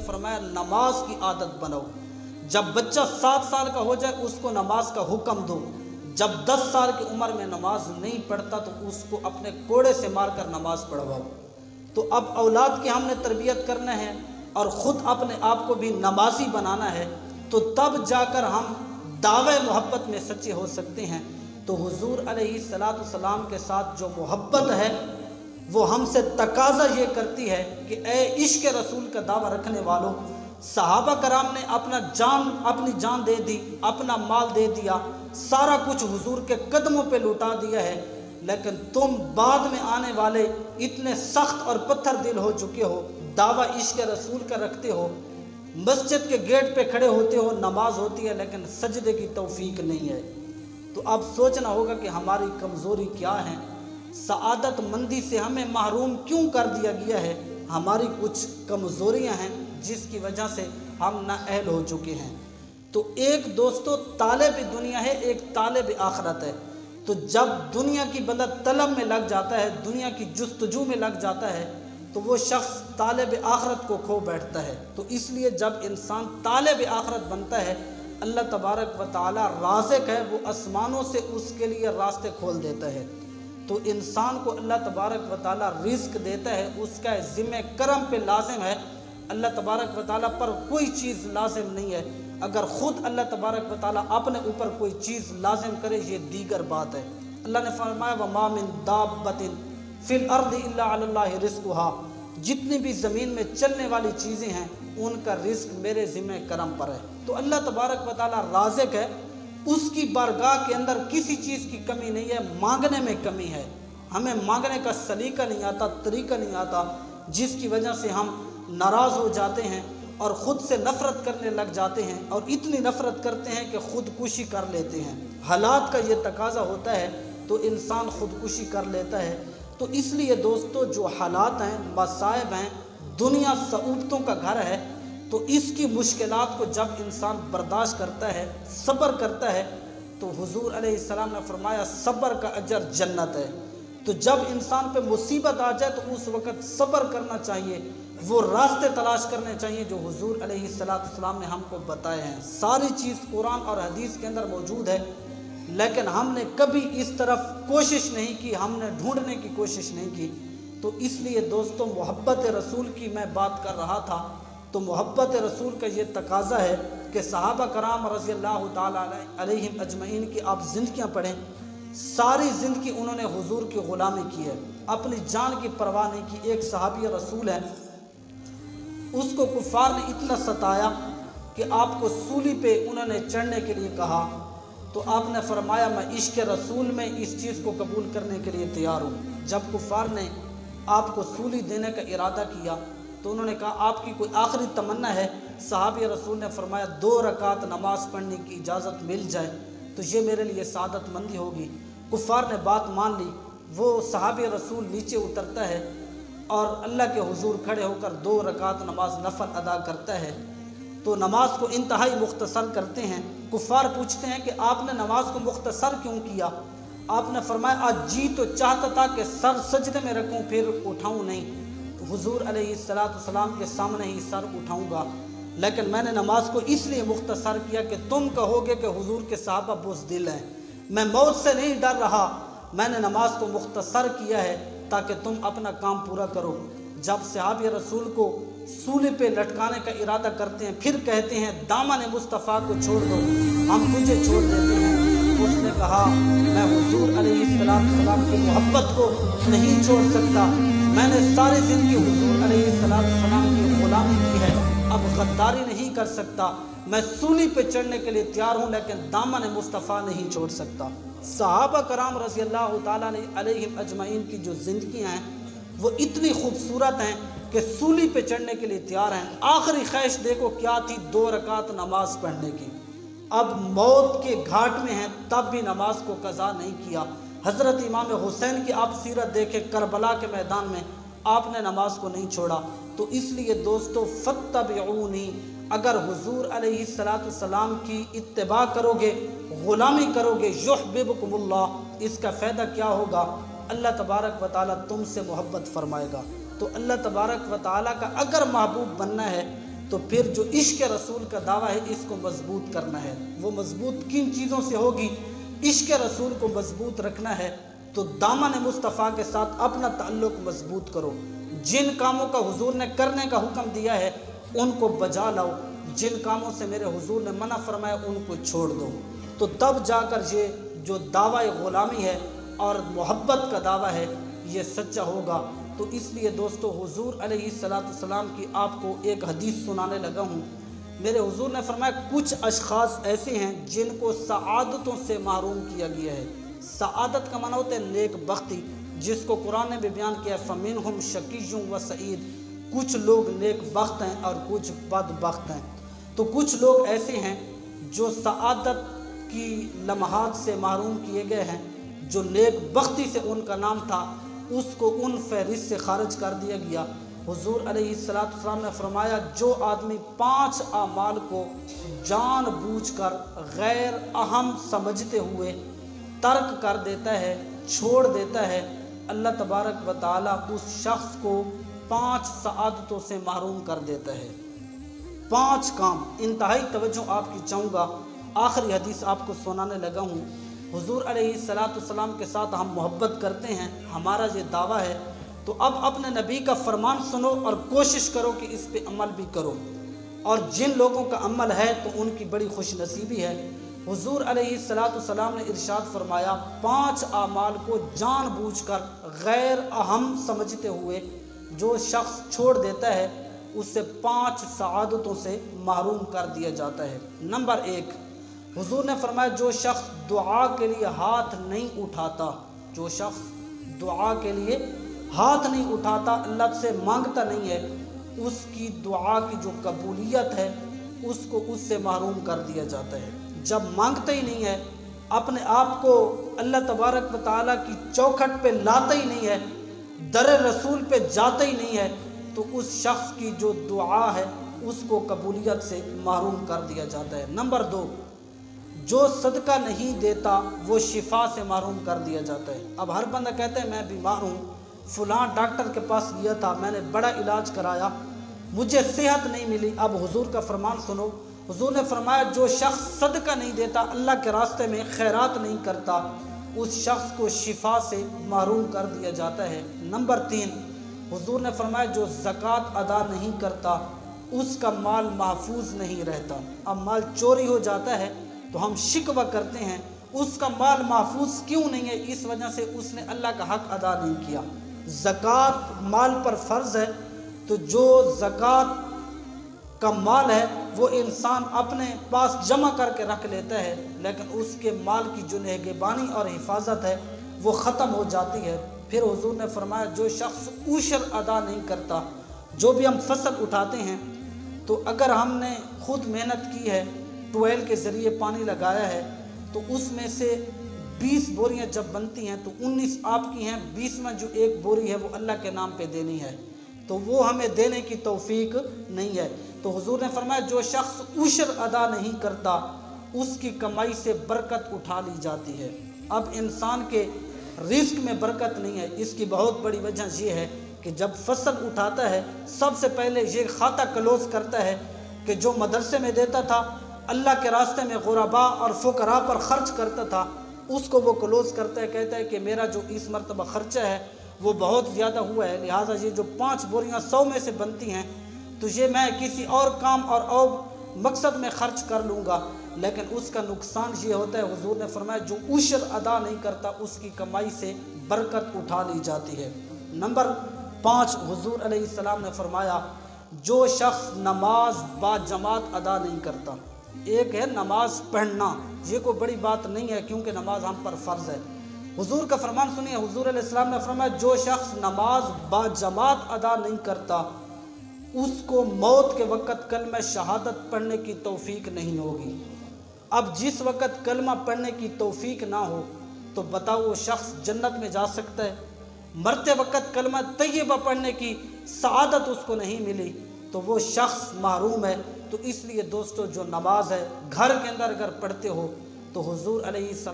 فرمایا نماز کی عادت بناؤ، جب بچہ 7 سال کا ہو جائے اس کو نماز کا حکم دو، جب 10 سال کی عمر میں نماز نہیں پڑھتا تو اس کو اپنے کوڑے سے مار کر نماز پڑھواؤ۔ تو اب اولاد کی ہم نے تربیت کرنا ہے اور خود اپنے آپ کو بھی نمازی بنانا ہے، تو تب جا کر ہم دعوے محبت میں سچے ہو سکتے ہیں۔ تو حضور علیہ السلام کے ساتھ جو محبت ہے وہ ہم سے تقاضا یہ کرتی ہے کہ اے عشق رسول کا دعویٰ رکھنے والوں، صحابہ کرام نے اپنی جان دے دی، اپنا مال دے دیا، سارا کچھ حضور کے قدموں پہ لٹا دیا ہے، لیکن تم بعد میں آنے والے اتنے سخت اور پتھر دل ہو چکے ہو، دعویٰ عشق رسول کا رکھتے ہو، مسجد کے گیٹ پہ کھڑے ہوتے ہو، نماز ہوتی ہے لیکن سجدے کی توفیق نہیں ہے۔ تو اب سوچنا ہوگا کہ ہماری کمزوری کیا ہے، سعادت مندی سے ہمیں محروم کیوں کر دیا گیا ہے۔ ہماری کچھ کمزوریاں ہیں جس کی وجہ سے ہم نااہل ہو چکے ہیں۔ تو ایک دوستو طالب دنیا ہے، ایک طالب آخرت ہے۔ تو جب دنیا کی بندہ طلب میں لگ جاتا ہے، دنیا کی جستجو میں لگ جاتا ہے، تو وہ شخص طالب آخرت کو کھو بیٹھتا ہے۔ تو اس لیے جب انسان طالب آخرت بنتا ہے، اللہ تبارک و تعالی رازق ہے، وہ آسمانوں سے اس کے لیے راستے کھول دیتا ہے۔ تو انسان کو اللہ تبارک و تعالی رزق دیتا ہے، اس کا ذمہ کرم پہ لازم ہے، اللہ تبارک و تعالی پر کوئی چیز لازم نہیں ہے۔ اگر خود اللہ تبارک و تعالی اپنے اوپر کوئی چیز لازم کرے یہ دیگر بات ہے۔ اللہ نے فرمایا وَمَا مِن دَابَّةٍ فِي الْأَرْضِ إِلَّا عَلَى اللَّهِ رِزْقُهَا، جتنی بھی زمین میں چلنے والی چیزیں ہیں ان کا رزق میرے ذمہ کرم پر ہے۔ تو اللہ تبارک و تعالی رازق ہے، اس کی بارگاہ کے اندر کسی چیز کی کمی نہیں ہے، مانگنے میں کمی ہے۔ ہمیں مانگنے کا سلیقہ نہیں آتا، طریقہ نہیں آتا، جس کی وجہ سے ہم ناراض ہو جاتے ہیں اور خود سے نفرت کرنے لگ جاتے ہیں، اور اتنی نفرت کرتے ہیں کہ خودکشی کر لیتے ہیں۔ حالات کا یہ تقاضا ہوتا ہے تو انسان خودکشی کر لیتا ہے۔ تو اس لیے دوستو جو حالات ہیں، مصائب ہیں، دنیا صعوبتوں کا گھر ہے، تو اس کی مشکلات کو جب انسان برداشت کرتا ہے، صبر کرتا ہے، تو حضور علیہ السلام نے فرمایا صبر کا اجر جنت ہے۔ تو جب انسان پہ مصیبت آ جائے تو اس وقت صبر کرنا چاہیے، وہ راستے تلاش کرنے چاہیے جو حضور علیہ السلام نے ہم کو بتائے ہیں۔ ساری چیز قرآن اور حدیث کے اندر موجود ہے، لیکن ہم نے کبھی اس طرف کوشش نہیں کی، ہم نے ڈھونڈنے کی کوشش نہیں کی۔ تو اس لیے دوستو محبت رسول کی میں بات کر رہا تھا، تو محبت رسول کا یہ تقاضا ہے کہ صحابہ کرام رضی اللہ تعالیٰ علیہم اجمعین کی آپ زندگیاں پڑھیں، ساری زندگی انہوں نے حضور کی غلامی کی ہے، اپنی جان کی پرواہ نہیں کی۔ ایک صحابی رسول ہے، اس کو کفار نے اتنا ستایا کہ آپ کو سولی پہ انہوں نے چڑھنے کے لیے کہا، تو آپ نے فرمایا میں عشق رسول میں اس چیز کو قبول کرنے کے لیے تیار ہوں۔ جب کفار نے آپ کو سولی دینے کا ارادہ کیا تو انہوں نے کہا آپ کی کوئی آخری تمنا ہے؟ صحابی رسول نے فرمایا 2 رکعت نماز پڑھنے کی اجازت مل جائے تو یہ میرے لیے سعادت مندی ہوگی۔ کفار نے بات مان لی، وہ صحابی رسول نیچے اترتا ہے اور اللہ کے حضور کھڑے ہو کر 2 رکعت نماز نفل ادا کرتا ہے۔ تو نماز کو انتہائی مختصر کرتے ہیں۔ کفار پوچھتے ہیں کہ آپ نے نماز کو مختصر کیوں کیا؟ آپ نے فرمایا آج جی تو چاہتا تھا کہ سر سجدے میں رکھوں پھر اٹھاؤں نہیں، تو حضور علیہ السلام کے سامنے ہی سر اٹھاؤں گا، لیکن میں نے نماز کو اس لیے مختصر کیا کہ تم کہو گے کہ حضور کے صحابہ بزدل ہیں۔ میں موت سے نہیں ڈر رہا، میں نے نماز کو مختصر کیا ہے تاکہ تم اپنا کام پورا کرو۔ جب صحابی رسول کو سولی پہ لٹکانے کا ارادہ کرتے ہیں، پھر کہتے ہیں دامن مصطفیٰ کو چھوڑ دو، ہم تجھے چھوڑ دیتے ہیں۔ اس نے کہا میں حضور علیہ السلام کی محبت کو نہیں چھوڑ سکتا، میں نے ساری زندگی حضور علیہ السلام کی غلامی کی ہے، اب غداری نہیں کر سکتا، میں سولی پہ چڑھنے کے لیے تیار ہوں لیکن دامن مصطفیٰ نہیں چھوڑ سکتا۔ صحابہ کرام رضی اللہ تعالیٰ علیہم اجمعین کی جو زندگیاں ہیں وہ اتنی خوبصورت ہیں کہ سولی پہ چڑھنے کے لیے تیار ہیں۔ آخری خواہش دیکھو کیا تھی؟ 2 رکعت نماز پڑھنے کی۔ اب موت کے گھاٹ میں ہیں تب بھی نماز کو قضا نہیں کیا۔ حضرت امام حسین کی آپ سیرت دیکھیں، کربلا کے میدان میں آپ نے نماز کو نہیں چھوڑا۔ تو اس لیے دوستو فاتبعونی، اگر حضور علیہ السلام کی اتباع کرو گے، غلامی کرو گے، یحببکم اللہ، اس کا فائدہ کیا ہوگا؟ اللہ تبارک و تعالیٰ تم سے محبت فرمائے گا۔ تو اللہ تبارک و تعالیٰ کا اگر محبوب بننا ہے تو پھر جو عشق رسول کا دعویٰ ہے اس کو مضبوط کرنا ہے۔ وہ مضبوط کن چیزوں سے ہوگی؟ عشق رسول کو مضبوط رکھنا ہے تو دامن مصطفیٰ کے ساتھ اپنا تعلق مضبوط کرو۔ جن کاموں کا حضور نے کرنے کا حکم دیا ہے ان کو بجا لاؤ، جن کاموں سے میرے حضور نے منع فرمایا ان کو چھوڑ دو، تو تب جا کر یہ جو دعویٰ غلامی ہے اور محبت کا دعویٰ ہے یہ سچا ہوگا۔ تو اس لیے دوستو حضور علیہ السلام کی آپ کو ایک حدیث سنانے لگا ہوں۔ میرے حضور نے فرمایا کچھ اشخاص ایسے ہیں جن کو سعادتوں سے محروم کیا گیا ہے۔ سعادت کا معنی ہوتا ہے نیک بختی، جس کو قرآن نے بھی بیان کیا ہے فَمِنْهُمْ شَقِيٌّ وَسَعِيدٌ، کچھ لوگ نیک بخت ہیں اور کچھ بد بخت ہیں۔ تو کچھ لوگ ایسے ہیں جو سعادت کی لمحات سے محروم کیے گئے ہیں، جو نیک بختی سے ان کا نام تھا اس کو ان فہرست سے خارج کر دیا گیا۔ حضور علیہ السلام نے فرمایا جو آدمی 5 اعمال کو جان بوجھ کر غیر اہم سمجھتے ہوئے ترک کر دیتا ہے، چھوڑ دیتا ہے، اللہ تبارک و تعالیٰ اس شخص کو 5 سعادتوں سے محروم کر دیتا ہے۔ 5 کام انتہائی توجہ آپ کی چاہوں گا، آخری حدیث آپ کو سنانے لگا ہوں۔ حضور علیہ السلام کے ساتھ ہم محبت کرتے ہیں، ہمارا یہ دعویٰ ہے، تو اب اپنے نبی کا فرمان سنو اور کوشش کرو کہ اس پہ عمل بھی کرو، اور جن لوگوں کا عمل ہے تو ان کی بڑی خوش نصیبی ہے۔ حضور علیہ السلام نے ارشاد فرمایا 5 اعمال کو جان بوجھ کر غیر اہم سمجھتے ہوئے جو شخص چھوڑ دیتا ہے اسے 5 سعادتوں سے محروم کر دیا جاتا ہے۔ نمبر 1، حضور نے فرمایا جو شخص دعا کے لیے ہاتھ نہیں اٹھاتا، جو شخص دعا کے لیے ہاتھ نہیں اٹھاتا، اللہ سے مانگتا نہیں ہے، اس کی دعا کی جو قبولیت ہے اس کو اس سے محروم کر دیا جاتا ہے۔ جب مانگتا ہی نہیں ہے، اپنے آپ کو اللہ تبارک و تعالیٰ کی چوکھٹ پہ لاتا ہی نہیں ہے، در رسول پہ جاتا ہی نہیں ہے، تو اس شخص کی جو دعا ہے اس کو قبولیت سے محروم کر دیا جاتا ہے۔ نمبر 2، جو صدقہ نہیں دیتا وہ شفا سے محروم کر دیا جاتا ہے۔ اب ہر بندہ کہتا ہے میں بیمار ہوں، فلاں ڈاکٹر کے پاس گیا تھا، میں نے بڑا علاج کرایا، مجھے صحت نہیں ملی۔ اب حضور کا فرمان سنو، حضور نے فرمایا جو شخص صدقہ نہیں دیتا، اللہ کے راستے میں خیرات نہیں کرتا، اس شخص کو شفا سے محروم کر دیا جاتا ہے۔ نمبر 3، حضور نے فرمایا جو زکوٰۃ ادا نہیں کرتا اس کا مال محفوظ نہیں رہتا۔ اب مال چوری ہو جاتا ہے تو ہم شکوہ کرتے ہیں اس کا مال محفوظ کیوں نہیں ہے، اس وجہ سے اس نے اللہ کا حق ادا نہیں کیا۔ زکوٰۃ مال پر فرض ہے، تو جو زکوٰۃ کا مال ہے وہ انسان اپنے پاس جمع کر کے رکھ لیتا ہے، لیکن اس کے مال کی جو نگہبانی اور حفاظت ہے وہ ختم ہو جاتی ہے۔ پھر حضور نے فرمایا جو شخص عشر ادا نہیں کرتا، جو بھی ہم فصل اٹھاتے ہیں تو اگر ہم نے خود محنت کی ہے، ٹویل کے ذریعے پانی لگایا ہے، تو اس میں سے 20 بوریاں جب بنتی ہیں تو 19 آپ کی ہیں، 20 میں جو 1 بوری ہے وہ اللہ کے نام پہ دینی ہے، تو وہ ہمیں دینے کی توفیق نہیں ہے۔ تو حضور نے فرمایا جو شخص عشر ادا نہیں کرتا اس کی کمائی سے برکت اٹھا لی جاتی ہے۔ اب انسان کے رزق میں برکت نہیں ہے، اس کی بہت بڑی وجہ یہ ہے کہ جب فصل اٹھاتا ہے سب سے پہلے یہ کھاتا کلوز کرتا ہے کہ جو مدرسے میں دیتا تھا، اللہ کے راستے میں غرباء اور فقراء پر خرچ کرتا تھا، اس کو وہ کلوز کرتا ہے، کہتا ہے کہ میرا جو اس مرتبہ خرچہ ہے وہ بہت زیادہ ہوا ہے، لہٰذا یہ جو 5 بوریاں 100 میں سے بنتی ہیں تو یہ میں کسی اور کام اور مقصد میں خرچ کر لوں گا، لیکن اس کا نقصان یہ ہوتا ہے، حضور نے فرمایا جو عشر ادا نہیں کرتا اس کی کمائی سے برکت اٹھا لی جاتی ہے۔ نمبر 5، حضور علیہ السلام نے فرمایا جو شخص نماز با جماعت ادا نہیں کرتا۔ ایک ہے نماز پڑھنا، یہ کوئی بڑی بات نہیں ہے کیونکہ نماز ہم پر فرض ہے۔ حضور کا فرمان سنیے، حضور علیہ السلام نے فرمایا جو شخص نماز با جماعت ادا نہیں کرتا اس کو موت کے وقت کلمہ شہادت پڑھنے کی توفیق نہیں ہوگی۔ اب جس وقت کلمہ پڑھنے کی توفیق نہ ہو تو بتاؤ وہ شخص جنت میں جا سکتا ہے؟ مرتے وقت کلمہ طیبہ پڑھنے کی سعادت اس کو نہیں ملی تو وہ شخص محروم ہے۔ تو اس لیے دوستو جو نماز ہے گھر کے اندر اگر پڑھتے ہو تو حضور علیہ السلام